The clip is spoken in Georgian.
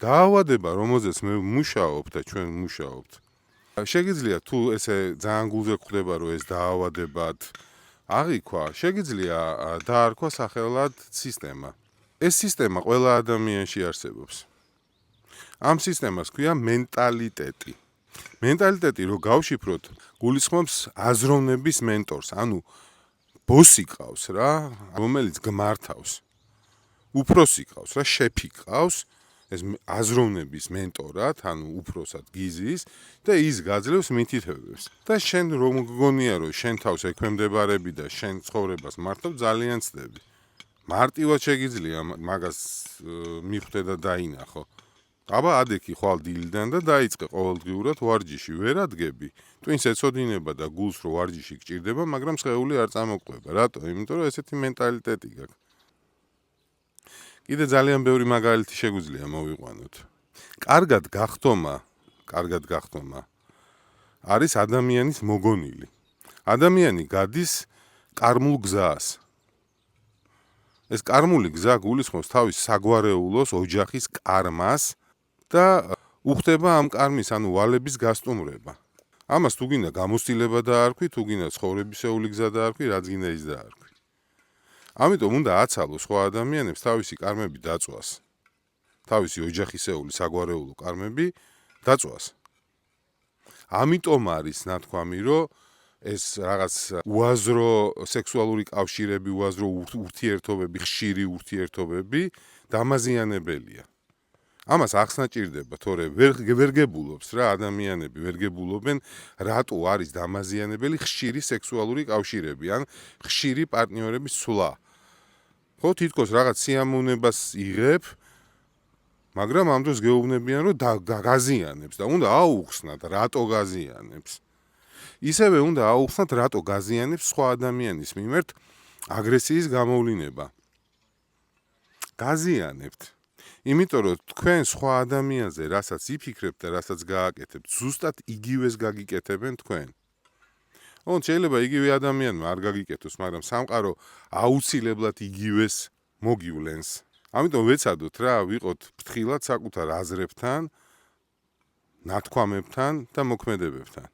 დაავადება, რომელზეც მე მუშაობ და ჩვენ მუშაობთ. შეგიძლია თუ ესე ძალიან გულზე გვხვდება, რომ ეს დაავადებად აღიქვა, შეგიძლია დაარქვა სახელად სისტემა. ეს სისტემა ყველა ადამიანში არსებობს. ამ სისტემას ქვია მენტალიტეტი. მენტალიტეტი რო გავშიფროთ, გულისხმობს აზროვნების მენტორს, ანუ ბოსი ყავს რა, რომელიც გმართავს. უფროსი ყავს რა, შეფი ყავს, ეს აზროვნების მენტორად, ანუ უფროსად გიზის და ის გაძლევს მითითებებს. და შენ რომ გგონია რომ შენ თავს ექვემდებარები და შენ ცხოვრებას მართობ, ძალიან ცდები. მარტივად შეგიძლია მაგას მიხვდე და დაინახო. აბა ადექი ხვალ დილიდან და დაიწყე ყოველდღიურად ვარჯიში, ვერ ადგები. ტვინს ეცოდინება და გულს რო ვარჯიში გჭირდება, მაგრამ სხეული არ წამოყვება. რატო? იმიტომ რომ ესეთი მენტალიტეტი გაქვს. კიდე ძალიან ბევრი მაგალითი შეგვიძლია მოვიყვანოთ. კარგად გახტომა არის ადამიანის მოგონილი. ადამიანი გადის კარმულ გზას. ეს კარმული გზა გულისხმობს თავის საგვარეულოს, ოჯახის კარმას და უხდება ამ კარმის, ანუ ვალების გასტუმრება. ამას თუ გინდა გამოცდილება დაარქვი, თუ გინდა ცხოვრებისეული გზა დაარქვი, რაც გინდა ის დაარქვი. ამიტომ უნდა აცალო სხვა ადამიანებს თავისი კარმები დაწვას. თავისი ოჯახისეული საგვარეულო კარმები დაწვას. ამიტომ არის ნათქვამი, რომ ეს რაღაც უაზრო სექსუალური კავშირები, უაზრო ურთიერთობები, ხშირი ურთიერთობები დამაზიანებელია. ამას ახსნა ჭირდება, თორე ვერ გებულობს რა ადამიანები, ვერ გებულობენ რატო არის დამაზიანებელი ხშირი სექსუალური კავშირები, ან ხშირი პარტნიორების ცვლა. ხო, თითქოს რაღაც სიამოვნებას იღებ, მაგრამ ამ დროს გეუბნებიან, რომ გაზიანებს და უნდა აუხსნათ, რატო გაზიანებს. ისევე უნდა აუხსნათ, რატო გაზიანებს სხვა ადამიანის მიმართ აგრესიის გამოვლინება. გაზიანებთ. იმიტომ რომ თქვენ სხვა ადამიანზე, რასაც იფიქრებთ და რასაც გააკეთებთ, ზუსტად იგივეს გაგიკეთებენ თქვენ. შეიძლება იგივე ადამიანმა არ გაგიკეთოს, მაგრამ სამყარო აუცილებლად იგივეს მოგივლენს. ამიტომ ვეცადოთ რა, ვიყოთ ფრთხილად საკუთარ აზრებთან, ნათქვამებთან და მოქმედებებთან.